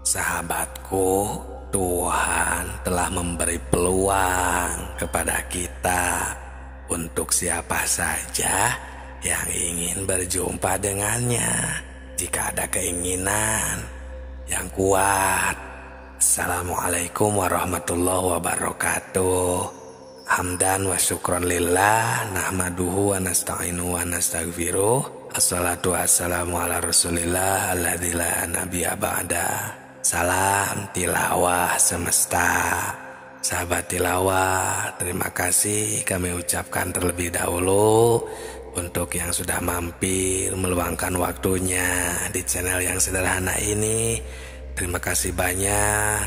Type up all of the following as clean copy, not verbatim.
Sahabatku, Tuhan telah memberi peluang kepada kita untuk siapa saja yang ingin berjumpa dengannya. Jika ada keinginan yang kuat. Assalamualaikum warahmatullahi wabarakatuh. Hamdan wa syukron lillah, nahmaduhu wa nasta'inu wa nastaghfiruh. Assalatu wassalamu ala rasulillah alladzi la nabiyya ba'da. Salam tilawah semesta. Sahabat tilawah, terima kasih kami ucapkan terlebih dahulu untuk yang sudah mampir meluangkan waktunya di channel yang sederhana ini. Terima kasih banyak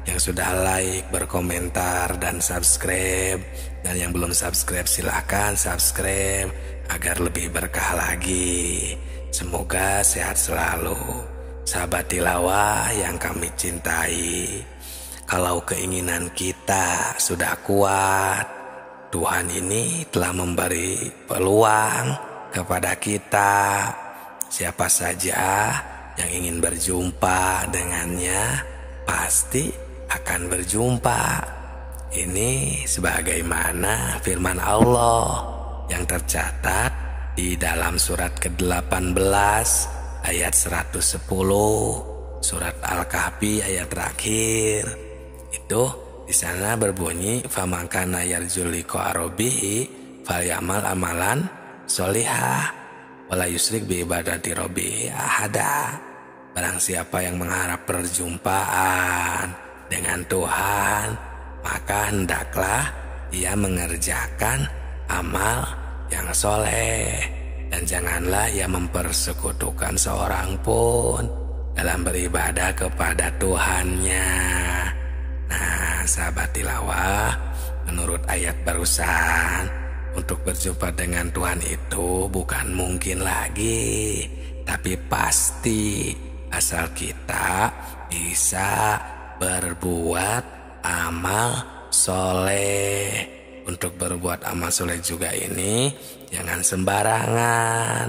yang sudah like, berkomentar, dan subscribe. Dan yang belum subscribe silahkan subscribe agar lebih berkah lagi. Semoga sehat selalu. Sahabat tilawah yang kami cintai, kalau keinginan kita sudah kuat, Tuhan ini telah memberi peluang kepada kita. Siapa saja yang ingin berjumpa dengannya pasti akan berjumpa. Ini sebagaimana firman Allah yang tercatat di dalam surat ke-18 ayat 110, surat Al-Kahfi ayat terakhir. Itu di sana berbunyi, "Faman kana yarju liqa rabbih falyamal amalan sholihah wala yusyrik bi ibadati rabbih ahada." Barang siapa yang mengharap perjumpaan dengan Tuhan, maka hendaklah ia mengerjakan amal yang soleh, dan janganlah ia mempersekutukan seorang pun dalam beribadah kepada Tuhannya. Nah, sahabat tilawah, menurut ayat barusan, untuk berjumpa dengan Tuhan itu bukan mungkin lagi, tapi pasti, asal kita bisa berbuat amal soleh. Untuk berbuat amal soleh juga ini jangan sembarangan,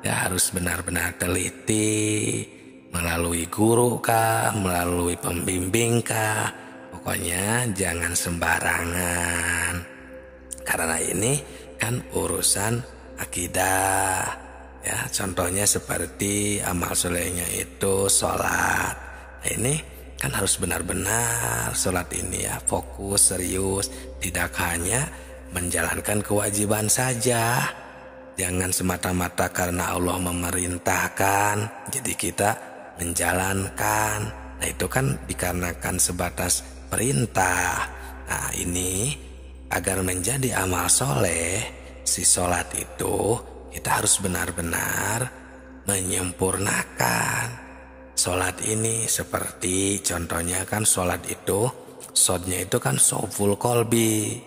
ya harus benar-benar teliti, melalui guru kah, melalui pembimbing kah, pokoknya jangan sembarangan. Karena ini kan urusan akidah, ya contohnya seperti amal solehnya itu sholat. Nah, ini kan harus benar-benar sholat ini ya fokus, serius, tidak hanya menjalankan kewajiban saja. Jangan semata-mata karena Allah memerintahkan jadi kita menjalankan. Nah, itu kan dikarenakan sebatas perintah. Nah, ini agar menjadi amal soleh, si sholat itu kita harus benar-benar menyempurnakan sholat ini. Seperti contohnya kan sholat itu, shodnya itu kan shoful kolbi.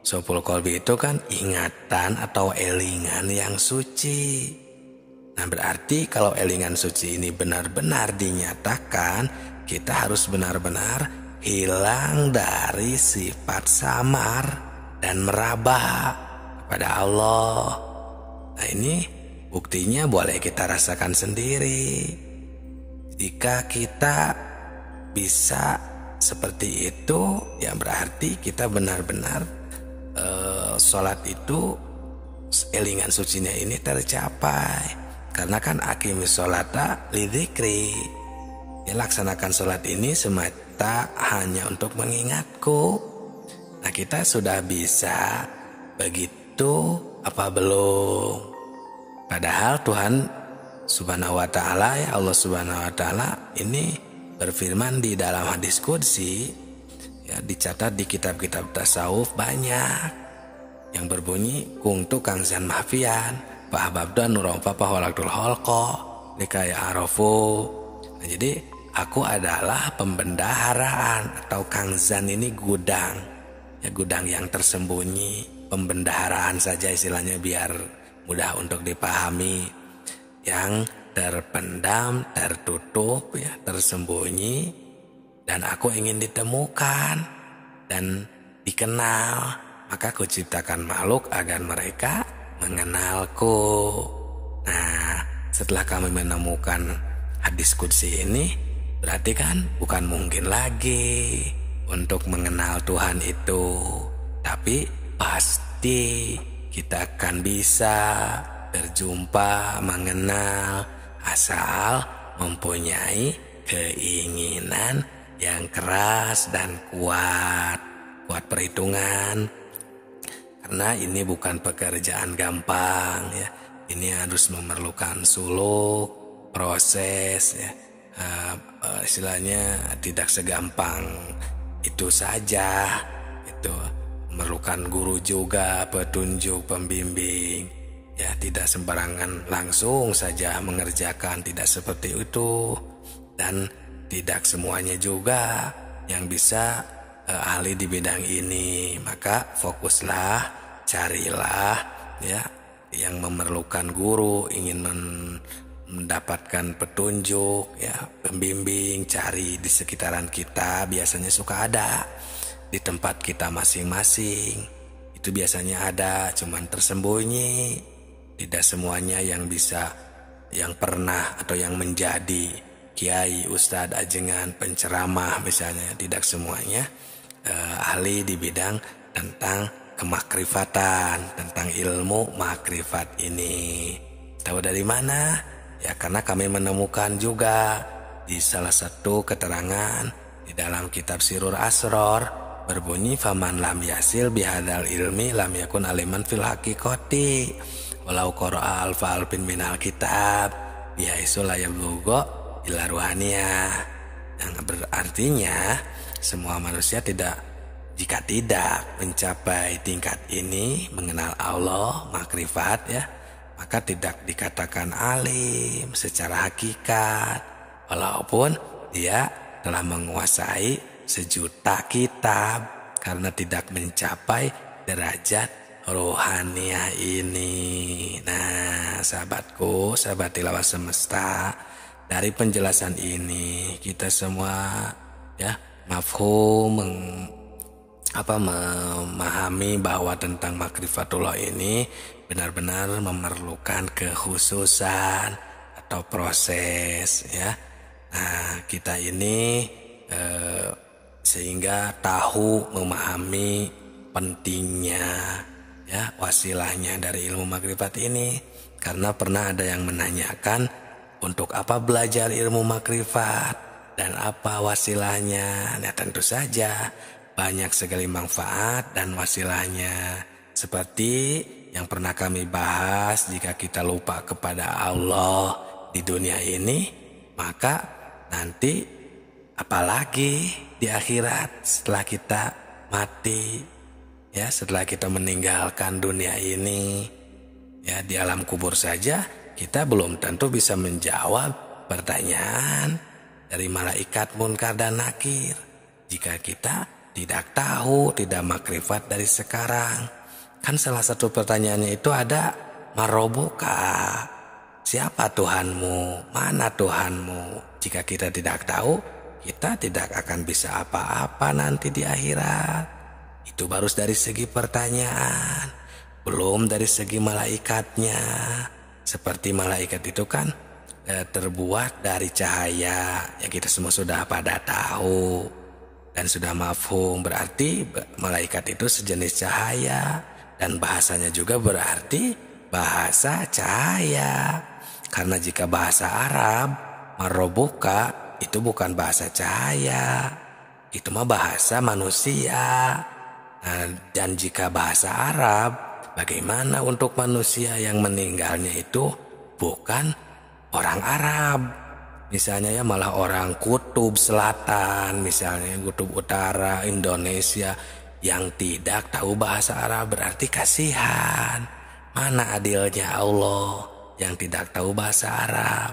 Shoful kolbi itu kan ingatan atau elingan yang suci. Nah, berarti kalau elingan suci ini benar-benar dinyatakan, kita harus benar-benar hilang dari sifat samar dan meraba kepada Allah. Nah, ini buktinya boleh kita rasakan sendiri. Jika kita bisa seperti itu, ya berarti kita benar-benar sholat itu elingan sucinya ini tercapai. Karena kan aqimis sholata lidzikri, ya laksanakan sholat ini semata hanya untuk mengingatku. Nah, kita sudah bisa begitu apa belum? Padahal Tuhan Subhanahu wa ta'ala, ya Allah Subhanahu wa ta'ala ini berfirman di dalam hadis qudsi, ya dicatat di kitab-kitab tasawuf banyak yang berbunyi, "Kungtu kangzan mahfian fahababda nuromfa pahwalaktul holko likaya arofu." Nah, jadi aku adalah pembendaharaan, atau kangzan ini gudang, ya gudang yang tersembunyi. Pembendaharaan saja istilahnya biar mudah untuk dipahami, yang terpendam, tertutup, ya tersembunyi, dan aku ingin ditemukan dan dikenal. Maka aku ciptakan makhluk agar mereka mengenalku. Nah, setelah kami menemukan hadis qudsi ini, Berarti kan bukan mungkin lagi untuk mengenal Tuhan itu, tapi pasti kita akan bisa berjumpa, mengenal, asal mempunyai keinginan yang keras dan kuat perhitungan. Karena ini bukan pekerjaan gampang ya. Ini harus memerlukan suluk, proses ya. Istilahnya tidak segampang itu saja. Itu memerlukan guru juga, petunjuk, pembimbing. Ya, tidak sembarangan langsung saja mengerjakan, tidak seperti itu. Dan tidak semuanya juga yang bisa ahli di bidang ini. Maka fokuslah, carilah ya yang memerlukan guru, ingin mendapatkan petunjuk ya, pembimbing, cari di sekitaran kita, biasanya suka ada di tempat kita masing-masing. Itu biasanya ada, cuman tersembunyi. Tidak semuanya yang bisa, yang pernah atau yang menjadi kiai, ustadz, ajengan, penceramah misalnya, tidak semuanya ahli di bidang tentang kemakrifatan, tentang ilmu makrifat ini. Tahu dari mana? Ya karena kami menemukan juga di salah satu keterangan di dalam kitab Sirur Asror berbunyi, faman lam yasil bihadal ilmi lam yakun aliman fil haqiqati walau qara'a alfa alfin minal kitab bihaisu la yablugha ila ruhaniyah. Yang berartinya semua manusia jika tidak mencapai tingkat ini, mengenal Allah, makrifat ya, maka tidak dikatakan alim secara hakikat, walaupun dia telah menguasai 1.000.000 kitab, karena tidak mencapai derajat rohaniah ini. Nah, sahabatku, sahabat tilawah semesta, dari penjelasan ini kita semua ya mafhum, memahami bahwa tentang makrifatullah ini benar-benar memerlukan kekhususan atau proses ya. Nah, kita ini sehingga tahu, memahami pentingnya ya wasilahnya dari ilmu makrifat ini. Karena pernah ada yang menanyakan, untuk apa belajar ilmu makrifat dan apa wasilahnya? Nah, tentu saja banyak sekali manfaat dan wasilahnya. Seperti yang pernah kami bahas, jika kita lupa kepada Allah di dunia ini, maka nanti apalagi di akhirat setelah kita mati ya, setelah kita meninggalkan dunia ini ya, di alam kubur saja kita belum tentu bisa menjawab pertanyaan dari malaikat munkar dan nakir jika kita tidak tahu, tidak makrifat dari sekarang. Kan salah satu pertanyaannya itu ada, marobuka, siapa Tuhanmu, mana Tuhanmu? Jika kita tidak tahu, kita tidak akan bisa apa-apa nanti di akhirat. Itu baru dari segi pertanyaan, belum dari segi malaikatnya. Seperti malaikat itu kan terbuat dari cahaya, yang kita semua sudah pada tahu dan sudah mafhum. Berarti malaikat itu sejenis cahaya, dan bahasanya juga berarti bahasa cahaya. Karena jika bahasa Arab, marobuka itu bukan bahasa cahaya, itu mah bahasa manusia. Nah, dan jika bahasa Arab, bagaimana untuk manusia yang meninggalnya itu bukan orang Arab? Misalnya ya malah orang kutub selatan, misalnya kutub utara, Indonesia, yang tidak tahu bahasa Arab, berarti kasihan. Mana adilnya Allah yang tidak tahu bahasa Arab?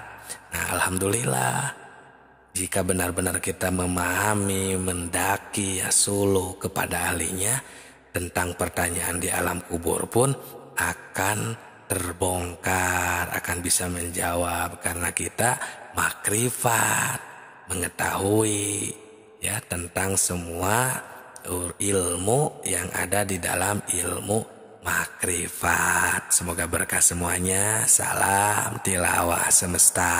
Nah, alhamdulillah, jika benar-benar kita memahami, mendaki ya suluh kepada ahlinya, tentang pertanyaan di alam kubur pun akan terbongkar, akan bisa menjawab, karena kita makrifat, mengetahui ya tentang semua ilmu yang ada di dalam ilmu makrifat. Semoga berkah semuanya. Salam tilawah semesta.